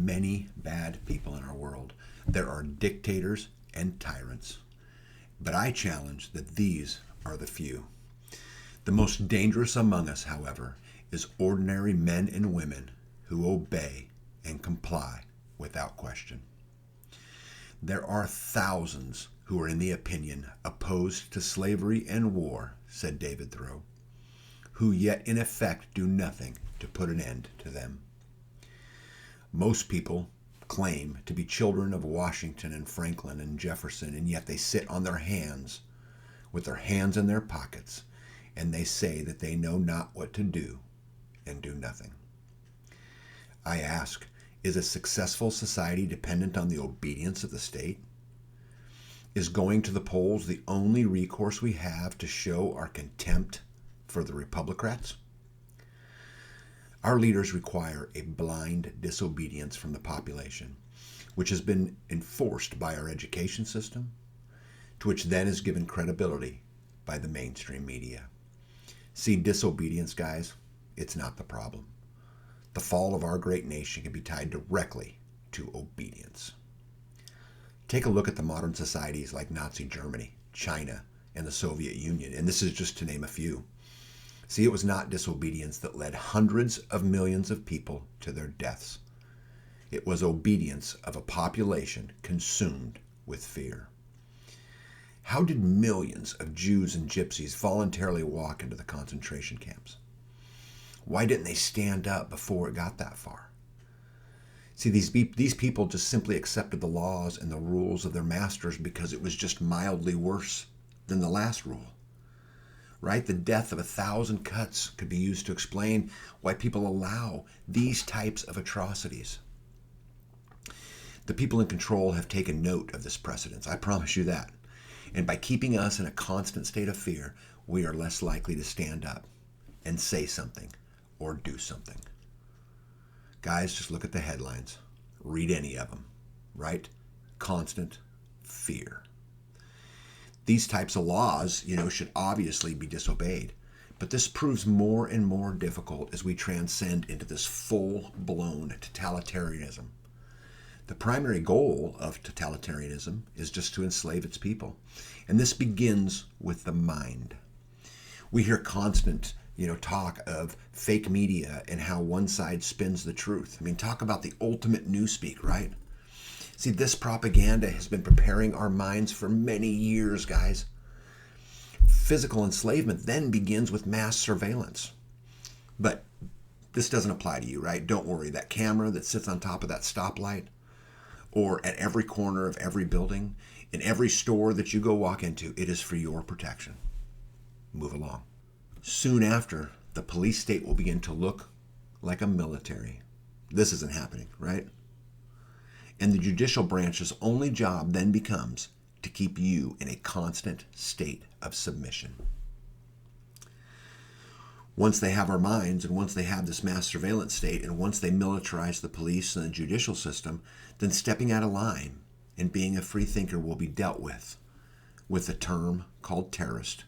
many bad people in our world. There are dictators and tyrants. But I challenge that these are the few. The most dangerous among us, however, is ordinary men and women who obey and comply without question. There are thousands who are in the opinion opposed to slavery and war, said David Thoreau, who yet in effect do nothing to put an end to them. Most people claim to be children of Washington and Franklin and Jefferson, and yet they sit on their hands with their hands in their pockets, and they say that they know not what to do and do nothing. I ask, is a successful society dependent on the obedience of the state? Is going to the polls the only recourse we have to show our contempt for the Republicrats? Our leaders require a blind disobedience from the population, which has been enforced by our education system, to which then is given credibility by the mainstream media. See, disobedience, guys, it's not the problem. The fall of our great nation can be tied directly to obedience. Take a look at the modern societies like Nazi Germany, China, and the Soviet Union, and this is just to name a few. See, it was not disobedience that led hundreds of millions of people to their deaths. It was obedience of a population consumed with fear. How did millions of Jews and Gypsies voluntarily walk into the concentration camps? Why didn't they stand up before it got that far? See, these people just simply accepted the laws and the rules of their masters because it was just mildly worse than the last rule. Right? The death of 1,000 cuts could be used to explain why people allow these types of atrocities. The people in control have taken note of this precedence. I promise you that. And by keeping us in a constant state of fear, we are less likely to stand up and say something or do something. Guys, just look at the headlines. Read any of them, right? Constant fear. These types of laws, should obviously be disobeyed. But this proves more and more difficult as we transcend into this full-blown totalitarianism. The primary goal of totalitarianism is just to enslave its people. And this begins with the mind. We hear constant, talk of fake media and how one side spins the truth. I mean, talk about the ultimate newspeak, right? See, this propaganda has been preparing our minds for many years, guys. Physical enslavement then begins with mass surveillance. But this doesn't apply to you, right? Don't worry. That camera that sits on top of that stoplight, or at every corner of every building, in every store that you go walk into, it is for your protection. Move along. Soon after, the police state will begin to look like a military. This isn't happening, right? And the judicial branch's only job then becomes to keep you in a constant state of submission. Once they have our minds, and once they have this mass surveillance state, and once they militarize the police and the judicial system, then stepping out of line and being a free thinker will be dealt with a term called terrorist,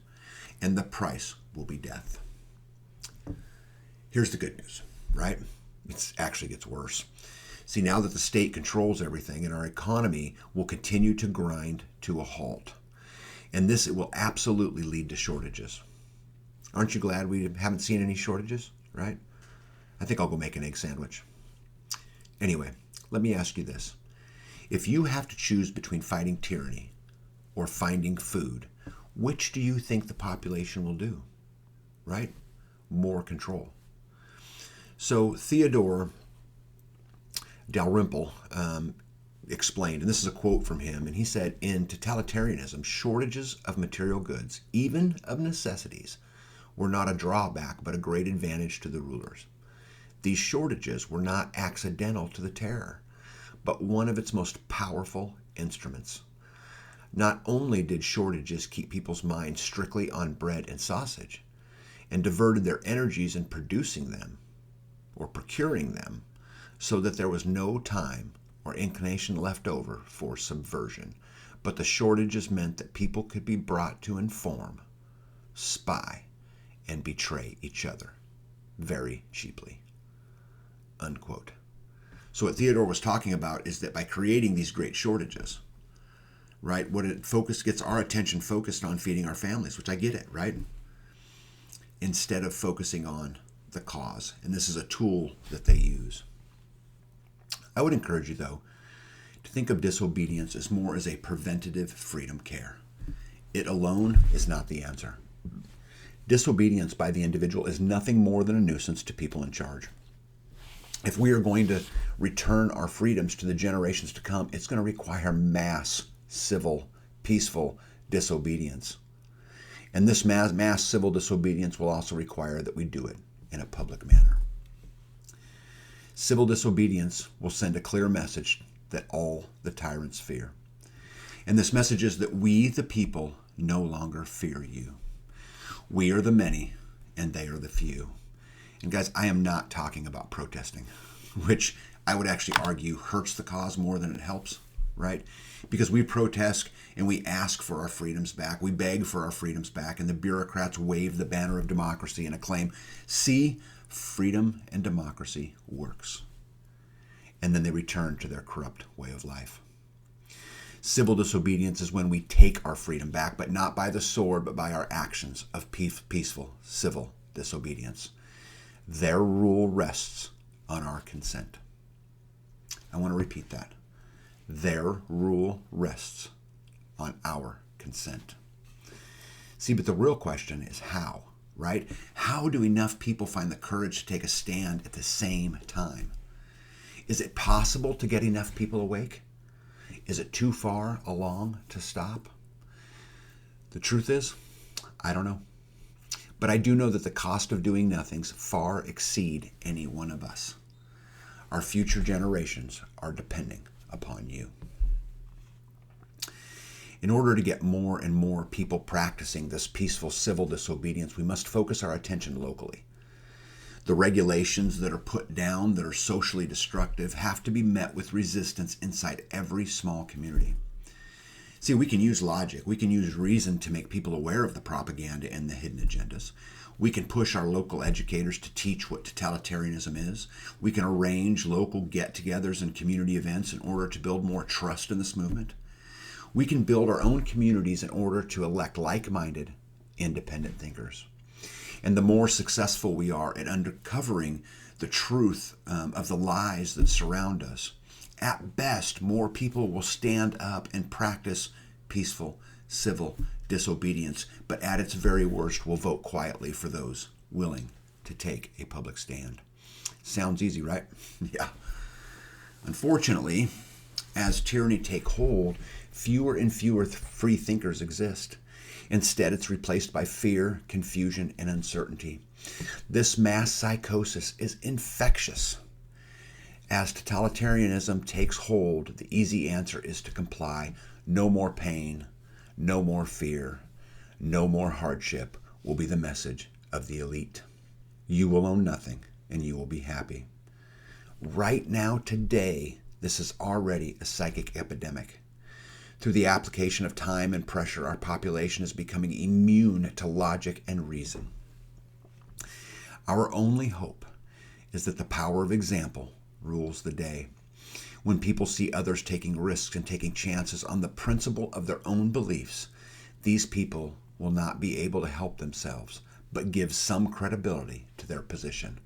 and the price will be death. Here's the good news, right? It actually gets worse. See, now that the state controls everything, and our economy will continue to grind to a halt. And this will absolutely lead to shortages. Aren't you glad we haven't seen any shortages, right? I think I'll go make an egg sandwich. Anyway, let me ask you this. If you have to choose between fighting tyranny or finding food, which do you think the population will do, right? More control. So Theodore Dalrymple explained, and this is a quote from him, and he said, in totalitarianism, shortages of material goods, even of necessities, were not a drawback but a great advantage to the rulers. These shortages were not accidental to the terror, but one of its most powerful instruments. Not only did shortages keep people's minds strictly on bread and sausage, and diverted their energies in producing them, or procuring them, so that there was no time or inclination left over for subversion, but the shortages meant that people could be brought to inform, spy, and betray each other very cheaply. Unquote. So what Theodore was talking about is that by creating these great shortages, right, what it gets our attention focused on feeding our families, which I get it, right? Instead of focusing on the cause. And this is a tool that they use. I would encourage you, though, to think of disobedience as more as a preventative freedom care. It alone is not the answer. Disobedience by the individual is nothing more than a nuisance to people in charge. If we are going to return our freedoms to the generations to come, it's going to require mass, civil, peaceful disobedience. And this mass civil disobedience will also require that we do it in a public manner. Civil disobedience will send a clear message that all the tyrants fear. And this message is that we, the people, no longer fear you. We are the many, and they are the few. And guys, I am not talking about protesting, which I would actually argue hurts the cause more than it helps, right? Because we protest and we ask for our freedoms back. We beg for our freedoms back, and the bureaucrats wave the banner of democracy and acclaim, see, freedom and democracy works. And then they return to their corrupt way of life. Civil disobedience is when we take our freedom back, but not by the sword, but by our actions of peaceful civil disobedience. Their rule rests on our consent. I want to repeat that. Their rule rests on our consent. See, but the real question is how, right? How do enough people find the courage to take a stand at the same time? Is it possible to get enough people awake? Is it too far along to stop? The truth is, I don't know. But I do know that the cost of doing nothings far exceed any one of us. Our future generations are depending upon you. In order to get more and more people practicing this peaceful civil disobedience, we must focus our attention locally. The regulations that are put down that are socially destructive have to be met with resistance inside every small community. See, we can use logic, we can use reason to make people aware of the propaganda and the hidden agendas. We can push our local educators to teach what totalitarianism is. We can arrange local get-togethers and community events in order to build more trust in this movement. We can build our own communities in order to elect like-minded, independent thinkers. And the more successful we are at uncovering the truth of the lies that surround us, at best, more people will stand up and practice peaceful, civil disobedience, but at its very worst will vote quietly for those willing to take a public stand. Sounds easy, right? Yeah. Unfortunately, as tyranny takes hold, fewer and fewer free thinkers exist. Instead, it's replaced by fear, confusion, and uncertainty. This mass psychosis is infectious. As totalitarianism takes hold, the easy answer is to comply. No more pain, no more fear, no more hardship will be the message of the elite. You will own nothing, and you will be happy. Right now, today, this is already a psychic epidemic. Through the application of time and pressure, our population is becoming immune to logic and reason. Our only hope is that the power of example rules the day. When people see others taking risks and taking chances on the principle of their own beliefs, these people will not be able to help themselves, but give some credibility to their position.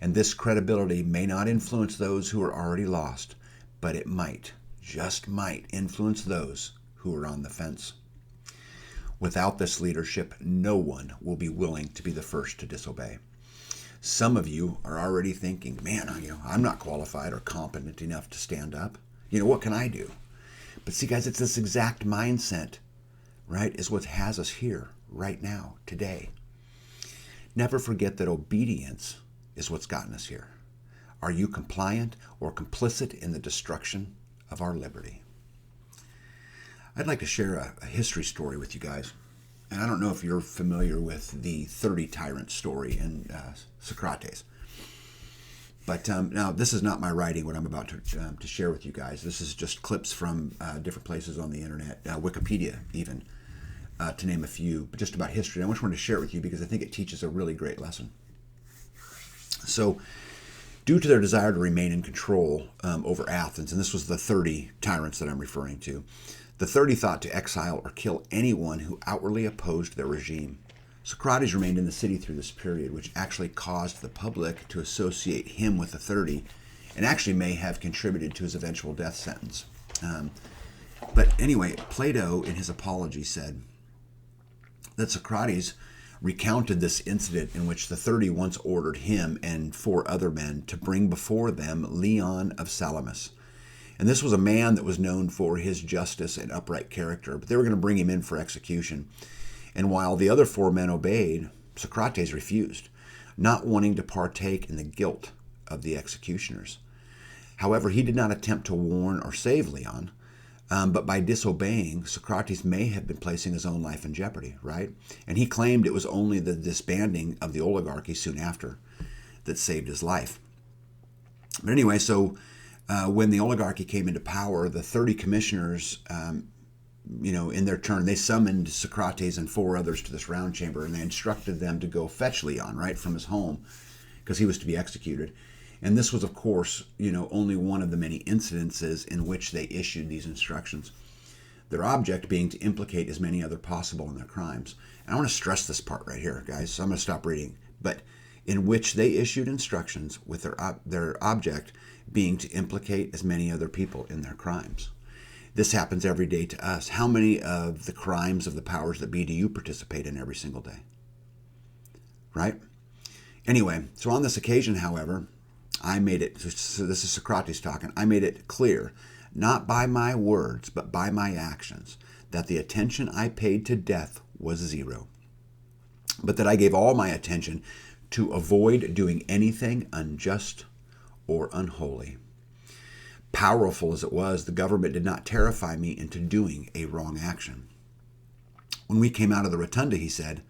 And this credibility may not influence those who are already lost, but it might, just might, influence those who are on the fence. Without this leadership, no one will be willing to be the first to disobey. Some of you are already thinking, man, I'm not qualified or competent enough to stand up. What can I do? But see, guys, it's this exact mindset, right, is what has us here right now, today. Never forget that obedience is what's gotten us here. Are you compliant or complicit in the destruction of our liberty? I'd like to share a history story with you guys. And I don't know if you're familiar with the 30 tyrant story in Socrates. But now, this is not my writing, what I'm about to share with you guys. This is just clips from different places on the internet, Wikipedia even, to name a few, but just about history. I just wanted to share it with you because I think it teaches a really great lesson. So, Due to their desire to remain in control over Athens, and this was the 30 tyrants that I'm referring to, the 30 thought to exile or kill anyone who outwardly opposed their regime. Socrates remained in the city through this period, which actually caused the public to associate him with the 30 and actually may have contributed to his eventual death sentence. But anyway, Plato, in his Apology, said that Socrates recounted this incident in which the 30 once ordered him and 4 other men to bring before them Leon of Salamis. And this was a man that was known for his justice and upright character, but they were going to bring him in for execution. And while the other 4 men obeyed, Socrates refused, not wanting to partake in the guilt of the executioners. However, he did not attempt to warn or save Leon, but by disobeying, Socrates may have been placing his own life in jeopardy, right? And he claimed it was only the disbanding of the oligarchy soon after that saved his life. But anyway, so when the oligarchy came into power, the 30 commissioners, in their turn, they summoned Socrates and 4 others to this round chamber, and they instructed them to go fetch Leon, right, from his home, because he was to be executed. And this was, of course, only one of the many incidences in which they issued these instructions. Their object being to implicate as many other possible in their crimes. And I want to stress this part right here, guys, so I'm going to stop reading. But in which they issued instructions with their object being to implicate as many other people in their crimes. This happens every day to us. How many of the crimes of the powers that be do you participate in every single day? Right? Anyway, so on this occasion, however, I made it, so this is Socrates talking, I made it clear, not by my words, but by my actions, that the attention I paid to death was 0, but that I gave all my attention to avoid doing anything unjust or unholy. Powerful as it was, the government did not terrify me into doing a wrong action. When we came out of the rotunda, he said,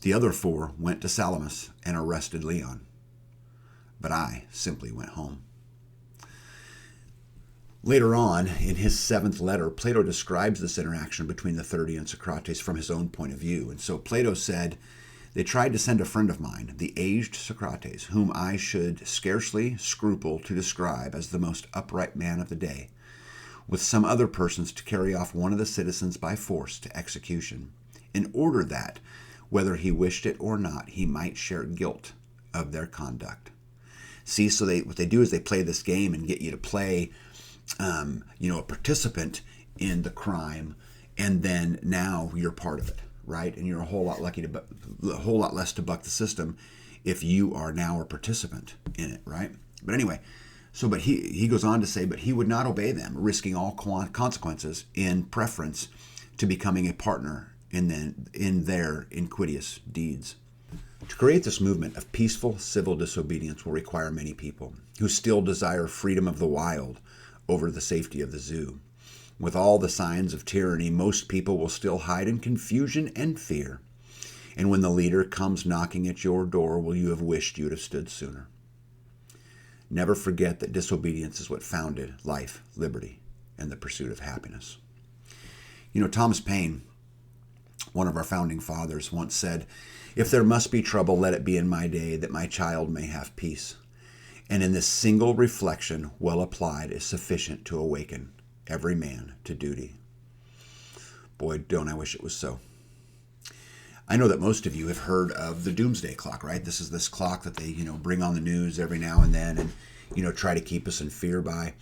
the other 4 went to Salamis and arrested Leon, but I simply went home. Later on, in his 7th letter, Plato describes this interaction between the 30 and Socrates from his own point of view. And so Plato said, they tried to send a friend of mine, the aged Socrates, whom I should scarcely scruple to describe as the most upright man of the day, with some other persons to carry off one of the citizens by force to execution, in order that, whether he wished it or not, he might share guilt of their conduct. See, so what they do is they play this game and get you to play, a participant in the crime, and then now you're part of it, right? And you're a whole lot less to buck the system if you are now a participant in it, right? But anyway, but he goes on to say, but he would not obey them, risking all consequences in preference to becoming a partner in their iniquitous deeds. To create this movement of peaceful civil disobedience will require many people who still desire freedom of the wild over the safety of the zoo. With all the signs of tyranny, most people will still hide in confusion and fear. And when the leader comes knocking at your door, will you have wished you would have stood sooner? Never forget that disobedience is what founded life, liberty, and the pursuit of happiness. Thomas Paine, one of our founding fathers, once said, if there must be trouble, let it be in my day, that my child may have peace. And in this single reflection, well applied, is sufficient to awaken every man to duty. Boy, don't I wish it was so. I know that most of you have heard of the doomsday clock, right? This is this clock that they, bring on the news every now and then and, try to keep us in fear by.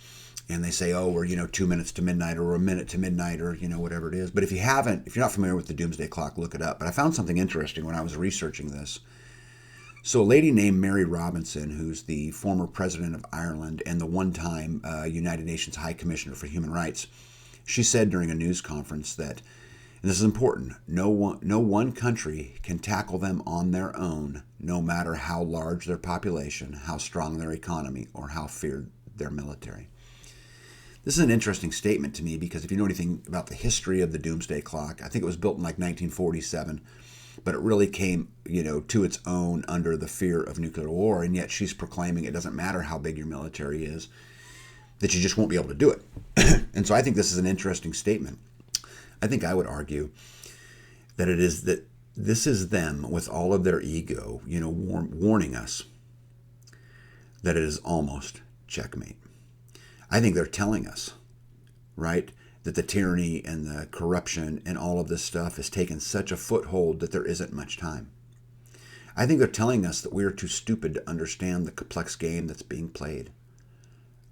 And they say, oh, we're, 2 minutes to midnight or a minute to midnight or, whatever it is. But if you're not familiar with the doomsday clock, look it up. But I found something interesting when I was researching this. So a lady named Mary Robinson, who's the former president of Ireland and the one-time United Nations High Commissioner for Human Rights, she said during a news conference that, and this is important, no one country can tackle them on their own, no matter how large their population, how strong their economy, or how feared their military. This is an interesting statement to me because if you know anything about the history of the doomsday clock, I think it was built in like 1947, but it really came, to its own under the fear of nuclear war, and yet she's proclaiming it doesn't matter how big your military is, that you just won't be able to do it. And so I think this is an interesting statement. I think I would argue that this is them with all of their ego, warning us that it is almost checkmate. I think they're telling us, right, that the tyranny and the corruption and all of this stuff has taken such a foothold that there isn't much time. I think they're telling us that we are too stupid to understand the complex game that's being played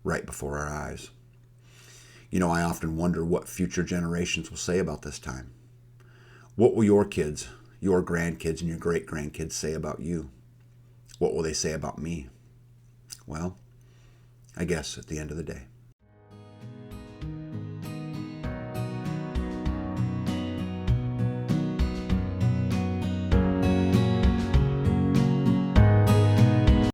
right before our eyes. I often wonder what future generations will say about this time. What will your kids, your grandkids, and your great-grandkids say about you? What will they say about me? Well, I guess at the end of the day.